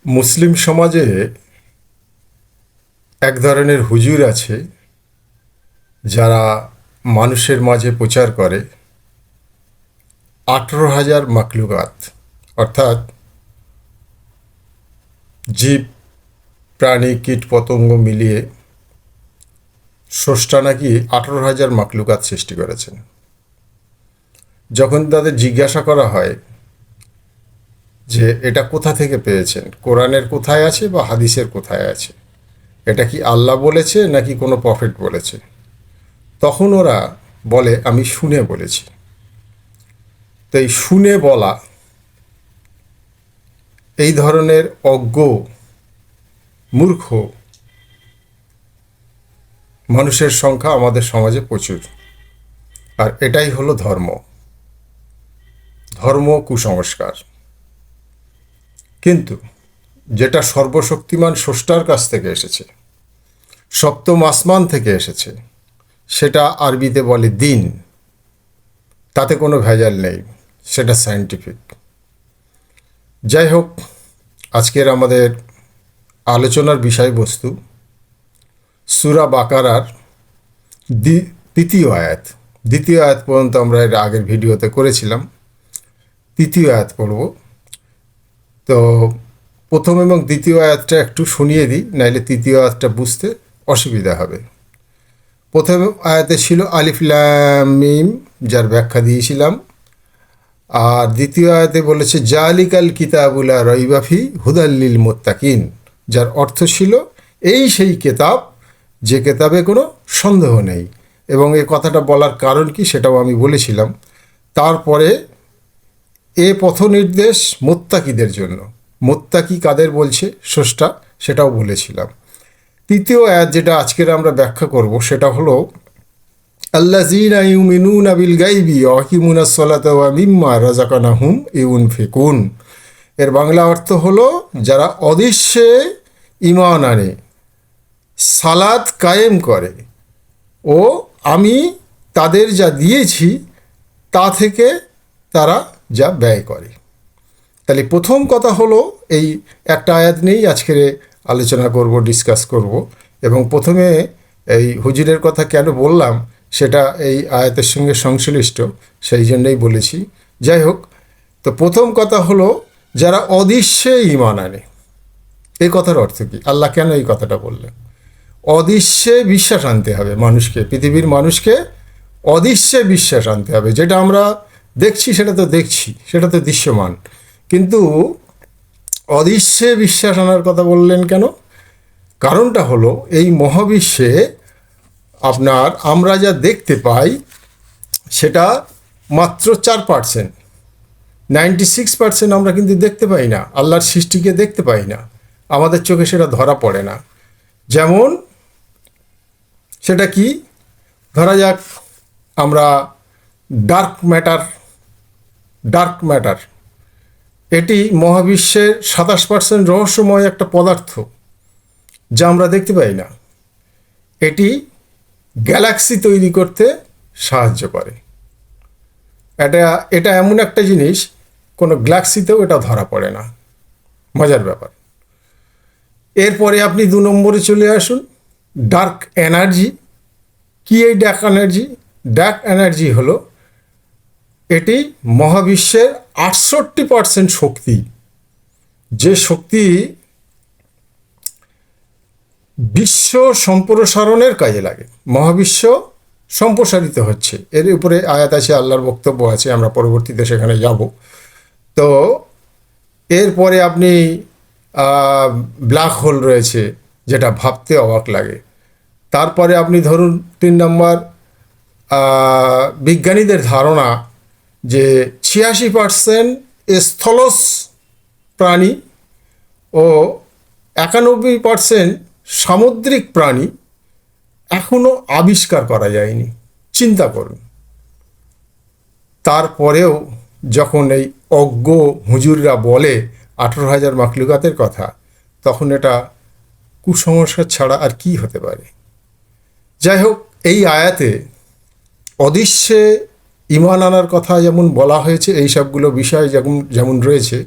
মুসলিম সমাজে এক ধরনের হুজুর আছে যারা মানুষের মাঝে প্রচার করে 18,000 মাখলুকাত, অর্থাৎ জীব, প্রাণী, কীট পতঙ্গ মিলিয়ে স্রষ্টা নাকি 18,000 মাখলুকাত সৃষ্টি করেছেন। যখন তাদের জিজ্ঞাসা করা হয় যে এটা কোথা থেকে পেয়েছেন, কোরআনের কোথায় আছে বা হাদিসের কোথায় আছে, এটা কি আল্লাহ বলেছে নাকি কোনো প্রফেট বলেছে, তখন ওরা বলে আমি শুনে বলেছি। তো এই শুনে বলা, এই ধরনের অজ্ঞ মূর্খ মানুষের সংখ্যা আমাদের সমাজে প্রচুর। আর এটাই হলো ধর্ম, ধর্ম কুসংস্কার। কিন্তু যেটা সর্বশক্তিমান স্রষ্টার কাছ থেকে এসেছে, সপ্তম আসমান থেকে এসেছে, সেটা আরবিতে বলে দিন। তাতে কোনো ভেজাল নেই, সেটা সায়েন্টিফিক। যাই হোক, আজকের আমাদের আলোচনার বিষয়বস্তু সূরা বাকারার দ্বিতীয় আয়াত পর্যন্ত আমরা এর আগের ভিডিওতে করেছিলাম। তৃতীয় আয়াত পড়ব। তো প্রথম এবং দ্বিতীয় আয়াতটা একটু শুনিয়ে দিই, নাইলে তৃতীয় আয়াতটা বুঝতে অসুবিধা হবে। প্রথম আয়াতে ছিল আলিফ লাম মিম, যার ব্যাখ্যা দিয়েছিলাম। আর দ্বিতীয় আয়াতে বলেছে জালিকাল কিতাবুল লা রাইবা ফিহি হুদাল লিল মুত্তাকিন, যার অর্থ ছিল এই সেই কিতাব যে কিতাবে কোনো সন্দেহ নেই। এবং এই কথাটা বলার কারণ কি সেটাও আমি বলেছিলাম। তারপরে এ পথ নির্দেশ মুত্তাকিদের জন্য। মুত্তাকি কাদের বলছে স্রষ্টা, সেটাও বলেছিলাম। তৃতীয় আয়াত যেটা আজকের আমরা ব্যাখ্যা করব সেটা হলো আল্লাযীনা ইউমিনুনা বিল গায়বি ওয়া ইয়াকিমুনাস সালাতা ওয়া মিম্মা রাযাকনাহুম ইউনফিকুন। এর বাংলা অর্থ হলো যারা অদৃশ্যে ঈমান আনে, সালাত কায়েম করে ও আমি তাদের যা দিয়েছি তা থেকে তারা যা ব্যয় করে। তাহলে প্রথম কথা হলো, এই একটা আয়াত নিয়েই আজকের আলোচনা করব, ডিসকাস করব। এবং প্রথমে এই হুজুরের কথা কেন বললাম সেটা এই আয়াতের সঙ্গে সংশ্লিষ্ট, সেই জন্যই বলেছি। যাই হোক, তো প্রথম কথা হলো যারা অদৃশ্যে ঈমান আনে। এই কথার অর্থ কী? আল্লাহ কেন এই কথাটা বললেন? অদৃশ্যে বিশ্বাস আনতে হবে মানুষকে, পৃথিবীর মানুষকে অদৃশ্যে বিশ্বাস আনতে হবে। যেটা আমরা দেখছি সেটা তো দেখছি, সেটা তো দৃশ্যমান, কিন্তু অদৃশ্যে বিশ্বাস আনার কথা বললেন কেন? কারণটা হলো এই মহাবিশ্বে আমরা যা দেখতে পাই সেটা মাত্র 4%, 96% আমরা কিন্তু দেখতে পাই না, আল্লাহর সৃষ্টিকে দেখতে পাই না, আমাদের চোখে সেটা ধরা পড়ে না। যেমন সেটা কি, ধরা যাক আমরা ডার্ক ম্যাটার, এটি মহাবিশ্বের 27% রহস্যময় একটা পদার্থ যা আমরা দেখতে পাই না। এটি গ্যালাক্সি তৈরি করতে সাহায্য করে। এটা এমন একটা জিনিস, কোনো গ্যালাক্সিতেও এটা ধরা পড়ে না। মজার ব্যাপার। এরপরে আপনি 2 নম্বরে চলে আসুন, ডার্ক এনার্জি। কি এই ডার্ক এনার্জি? ডার্ক এনার্জি হলো এটি মহাবিশ্বের 68% শক্তি, যে শক্তি বিশ্ব সম্প্রসারণের কাজে লাগে। মহাবিশ্ব সম্প্রসারিত হচ্ছে, এর উপরে আয়াত আছে, আল্লাহর বক্তব্য আছে, আমরা পরবর্তীতে সেখানে যাব। তো এরপরে আপনি ব্ল্যাক হোল রয়েছে, যেটা ভাবতে অবাক লাগে। তারপরে আপনি ধরুন 3 নম্বর, বিজ্ঞানীদের ধারণা যে 86% স্থলজ প্রাণী ও 91% সামুদ্রিক প্রাণী এখনও আবিষ্কার করা যায়নি। চিন্তা করুন। তারপরেও যখন এই অজ্ঞ হুজুররা বলে 18,000 মাখলুকাতের কথা, তখন এটা কুসংস্কার ছাড়া আর কি হতে পারে? যাই হোক, এই আয়াতে অদৃশ্যে ঈমান আনার কথা যেমন বলা হয়েছে, এই সবগুলো বিষয় যেমন রয়েছে,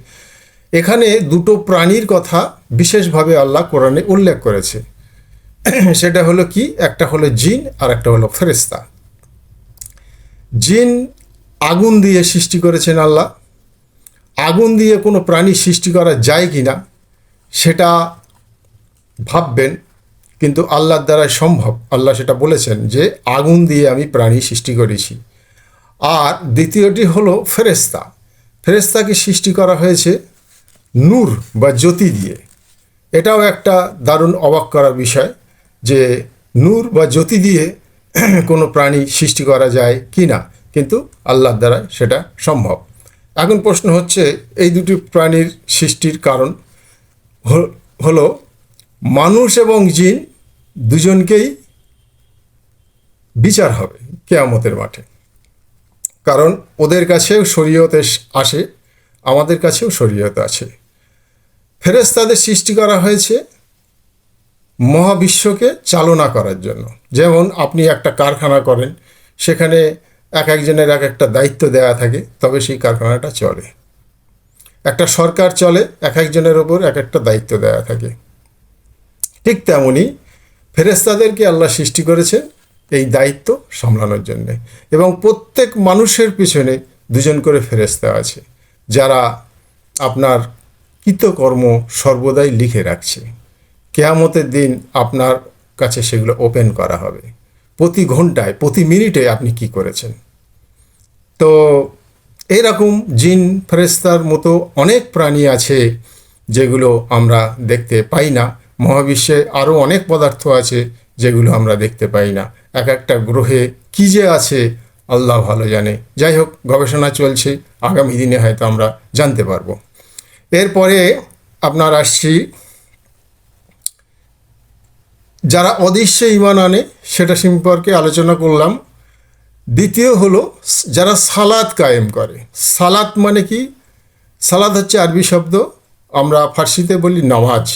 এখানে দুটো প্রাণীর কথা বিশেষভাবে আল্লাহ কোরআনে উল্লেখ করেছে। সেটা হলো কি, একটা হলো জিন আর একটা হলো ফেরেশতা। জিন আগুন দিয়ে সৃষ্টি করেছেন আল্লাহ। আগুন দিয়ে কোনো প্রাণী সৃষ্টি করা যায় কি না সেটা ভাববেন, কিন্তু আল্লাহর দ্বারাই সম্ভব। আল্লাহ সেটা বলেছেন যে আগুন দিয়ে আমি প্রাণী সৃষ্টি করেছি। আর দ্বিতীয়টি হলো ফেরেশতা। ফেরেশতাকে সৃষ্টি করা হয়েছে নূর বা জ্যোতি দিয়ে। এটাও একটা দারুণ অবাক করার বিষয় যে নূর বা জ্যোতি দিয়ে কোনো প্রাণী সৃষ্টি করা যায় কি না, কিন্তু আল্লাহর দ্বারা সেটা সম্ভব। এখন প্রশ্ন হচ্ছে, এই দুটি প্রাণীর সৃষ্টির কারণ হলো মানুষ এবং জিন দুজনকেই বিচার হবে কিয়ামতের মাঠে। কারণ ওদের কাছেও শরীয়ত আসে, আমাদের কাছেও শরীয়ত আছে। ফেরেশতাদের সৃষ্টি করা হয়েছে মহাবিশ্বকে চালনা করার জন্য। যেমন আপনি একটা কারখানা করেন, সেখানে এক একজনের এক একটা দায়িত্ব দেওয়া থাকে, তবে সেই কারখানাটা চলে। একটা সরকার চলে, এক একজনের ওপর এক একটা দায়িত্ব দেওয়া থাকে। ঠিক তেমনই ফেরেশতাদেরকে আল্লাহ সৃষ্টি করেছেন এই দায়িত্ব সামলানোর জন্যে। এবং প্রত্যেক মানুষের পিছনে দুজন করে ফেরেশতা আছে, যারা আপনার কৃতকর্ম সর্বদাই লিখে রাখছে। কিয়ামতের দিন আপনার কাছে সেগুলো ওপেন করা হবে, প্রতি ঘন্টায় প্রতি মিনিটে আপনি কি করেছেন। তো এরকম জিন ফেরেশতার মতো অনেক প্রাণী আছে যেগুলো আমরা দেখতে পাই না। মহাবিশ্বে আরও অনেক পদার্থ আছে যেগুলো আমরা দেখতে পাই না। এক একটা গ্রহে কী যে আছে আল্লাহ ভালো জানে। যাই হোক, গবেষণা চলছে, আগামী দিনে হয়তো আমরা জানতে পারবো। এরপরে আপনার আসছি যারা অদৃশ্যে ঈমান আনে, সেটা সম্পর্কে আলোচনা করলাম। দ্বিতীয় হলো যারা সালাত কায়েম করে। সালাত মানে কি? সালাত হচ্ছে আরবি শব্দ, আমরা ফার্সিতে বলি নামাজ।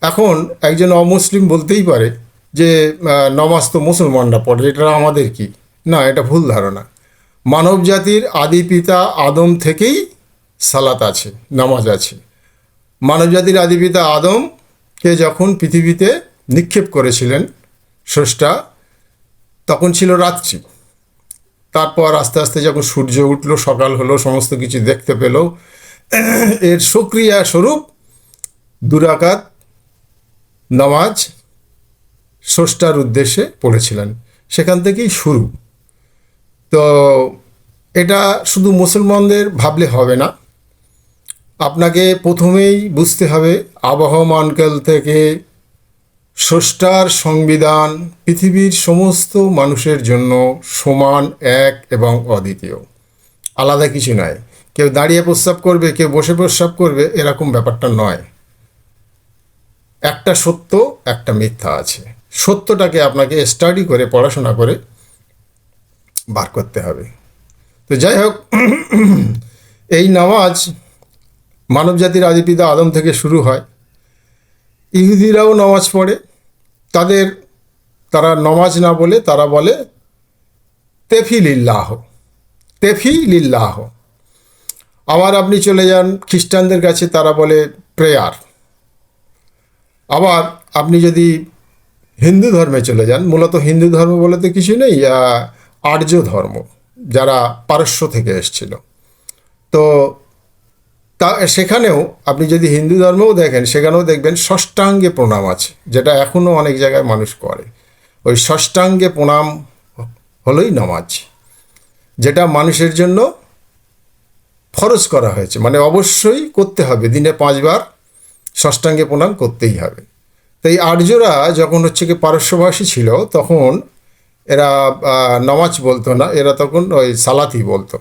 এখন একজন অমুসলিম বলতেই পারে যে নামাজ তো মুসলমানরা পড়ে, এটা আমাদের কি? না, এটা ভুল ধারণা। মানব জাতির আদি পিতা আদম থেকেই সালাত আছে, নামাজ আছে। মানব জাতির আদি পিতা আদমকে যখন পৃথিবীতে নিক্ষেপ করেছিলেন স্রষ্টা, তখন ছিল রাত্রি। তারপর আস্তে আস্তে যখন সূর্য উঠলো, সকাল হলো, সমস্ত কিছু দেখতে পেল, এর সক্রিয়া স্বরূপ 2 রাকাত নামাজ স্রষ্টার উদ্দেশ্যে পড়েছিলেন। সেখান থেকেই শুরু। তো এটা শুধু মুসলমানদের ভাবলে হবে না, আপনাকে প্রথমেই বুঝতে হবে আবহমানকাল থেকে স্রষ্টার সংবিধান পৃথিবীর সমস্ত মানুষের জন্য সমান, এক এবং অদ্বিতীয়, আলাদা কিছু নয়। কেউ দাঁড়িয়ে প্রস্রাব করবে, কেউ বসে প্রস্রাব করবে, এরকম ব্যাপারটা নয়। একটা সত্য, একটা মিথ্যা আছে। সত্যটাকে আপনাকে স্টাডি করে, পড়াশোনা করে বার করতে হবে। তো যাই হোক, এই নামাজ মানবজাতির আদিপিতা আদম থেকে শুরু হয়। ইহুদিরাও নামাজ পড়ে, তারা নামাজ না বলে তারা বলে তেফিলিল্লাহ, তেফিলিল্লাহ। আবার আপনি চলে যান খ্রিস্টানদের কাছে, তারা বলে প্রেয়ার। আবার আপনি যদি হিন্দু ধর্মে চলে যান, মূলত হিন্দু ধর্ম বলতে কিছু নেই, আর্য ধর্ম, যারা পারস্য থেকে এসেছিল। তো সেখানেও আপনি যদি হিন্দু ধর্মেও দেখেন, সেখানেও দেখবেন ষষ্ঠাঙ্গে প্রণাম আছে, যেটা এখনও অনেক জায়গায় মানুষ করে। ওই ষষ্ঠাঙ্গে প্রণাম হলোই নামাজ, যেটা মানুষের জন্য ফরজ করা হয়েছে, মানে অবশ্যই করতে হবে। দিনে 5 বার ষষ্ঠাঙ্গে প্রণাম করতেই হবে। তো এই আর্যরা যখন হচ্ছে কি পারস্যভাষী ছিল, তখন এরা নামাজ বলতো না, এরা তখন ওই সালাতই বলতো।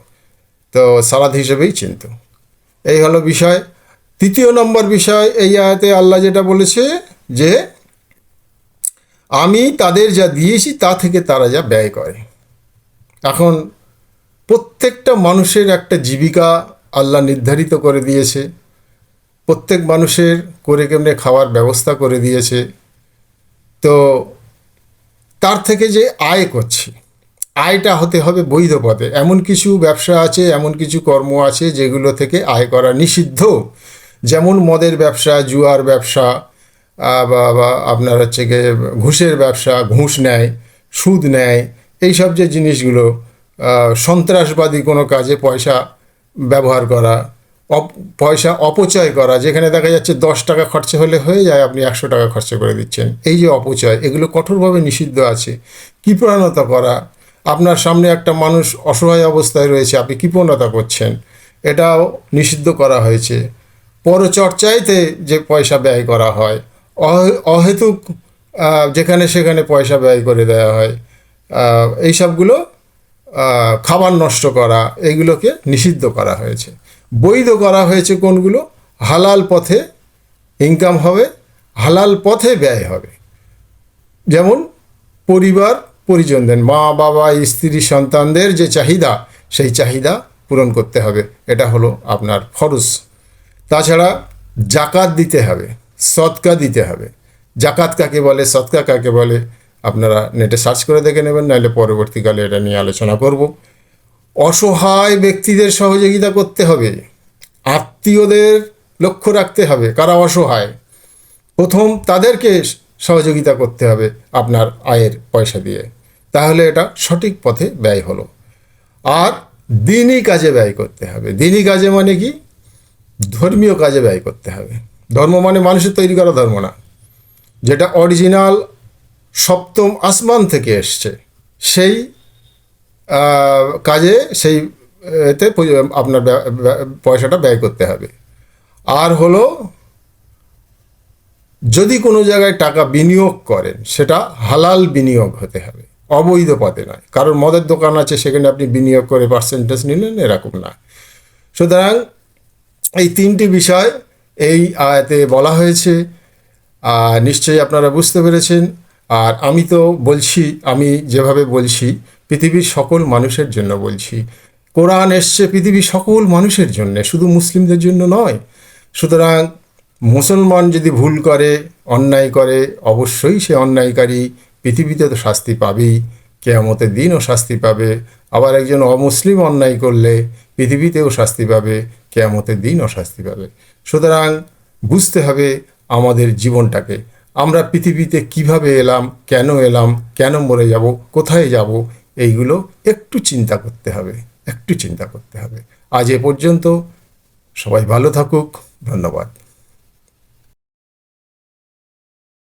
তো সালাত হিসেবেই চিনত। এই হলো বিষয়। 3 নম্বর বিষয়, এই আয়াতে আল্লাহ যেটা বলেছে যে আমি তাদের যা দিয়েছি তা থেকে তারা যা ব্যয় করে। এখন প্রত্যেকটা মানুষের একটা জীবিকা আল্লাহ নির্ধারিত করে দিয়েছে, প্রত্যেক মানুষের করে কেমনে খাওয়ার ব্যবস্থা করে দিয়েছে। তো তার থেকে যে আয় করছে, আয়টা হতে হবে বৈধ পথে। এমন কিছু ব্যবসা আছে, এমন কিছু কর্ম আছে যেগুলো থেকে আয় করা নিষিদ্ধ, যেমন মদের ব্যবসা, জুয়ার ব্যবসা, বা আপনার হচ্ছে গিয়ে ঘুষের ব্যবসা, ঘুষ নেয়, সুদ নেয়, এইসব যে জিনিসগুলো, সন্ত্রাসবাদী কোনো কাজে পয়সা ব্যবহার করা, পয়সা অপচয় করা, যেখানে দেখা যাচ্ছে 10 টাকা খরচা হলে হয়ে যায়, আপনি 100 টাকা খরচা করে দিচ্ছেন, এই যে অপচয়, এগুলো কঠোরভাবে নিষিদ্ধ আছে। কৃপণতা করা, আপনার সামনে একটা মানুষ অসহায় অবস্থায় রয়েছে, আপনি কৃপণতা করছেন, এটাও নিষিদ্ধ করা হয়েছে। পরচর্চাইতে যে পয়সা ব্যয় করা হয়, অহেতুক যেখানে সেখানে পয়সা ব্যয় করে দেওয়া হয়, এই সবগুলো, খাবার নষ্ট করা, এইগুলোকে নিষিদ্ধ করা হয়েছে। বৈধ করা হয়েছে কোনগুলো? হালাল পথে ইনকাম হবে, হালাল পথে ব্যয় হবে। যেমন পরিবার পরিজনদের, মা বাবা স্ত্রী সন্তানদের যে চাহিদা, সেই চাহিদা পূরণ করতে হবে, এটা হলো আপনার ফরজ। তাছাড়া জাকাত দিতে হবে, সদকা দিতে হবে। জাকাত কাকে বলে, সদকা কাকে বলে, আপনারা নেটে সার্চ করে দেখে নেবেন, নাহলে পরবর্তীকালে এটা নিয়ে আলোচনা করব। অসহায় ব্যক্তিদের সহযোগিতা করতে হবে, আত্মীয়দের লক্ষ্য রাখতে হবে, কারা অসহায়, প্রথম তাদেরকে সহযোগিতা করতে হবে আপনার আয়ের পয়সা দিয়ে, তাহলে এটা সঠিক পথে ব্যয় হলো। আর দিনই কাজে ব্যয় করতে হবে। দিনই কাজে মানে কি? ধর্মীয় কাজে ব্যয় করতে হবে। ধর্ম মানে মানুষের তৈরি করা ধর্ম না, যেটা অরিজিনাল সপ্তম আসমান থেকে এসছে, সেই কাজে, সেই এতে আপনার পয়সাটা ব্যয় করতে হবে। আর হলো, যদি কোনো জায়গায় টাকা বিনিয়োগ করেন, সেটা হালাল বিনিয়োগ হতে হবে, অবৈধ পথে নয়। কারণ মদের দোকান আছে, সেখানে আপনি বিনিয়োগ করে পার্সেন্টেজ নিলেন, এরকম না। সুতরাং এই 3টি বিষয় এই আয়াতে বলা হয়েছে, নিশ্চয়ই আপনারা বুঝতে পেরেছেন। আর আমি তো বলছি, আমি যেভাবে বলছি পৃথিবীর সকল মানুষের জন্য বলছি। কোরআন এসছে পৃথিবীর সকল মানুষের জন্য, শুধু মুসলিমদের জন্য নয়। সুতরাং মুসলমান যদি ভুল করে, অন্যায় করে, অবশ্যই সে অন্যায়কারী পৃথিবীতে তো শাস্তি পাবেই, কিয়ামতের দিনও শাস্তি পাবে। আবার একজন অমুসলিম অন্যায় করলে পৃথিবীতেও শাস্তি পাবে, কিয়ামতের দিনও শাস্তি পাবে। সুতরাং বুঝতে হবে আমাদের জীবনটাকে, আমরা পৃথিবীতে কিভাবে এলাম, কেন মরে যাব, কোথায় যাব, এইগুলো একটু চিন্তা করতে হবে, একটু চিন্তা করতে হবে। আজ এ পর্যন্ত, সবাই ভালো থাকুক, ধন্যবাদ।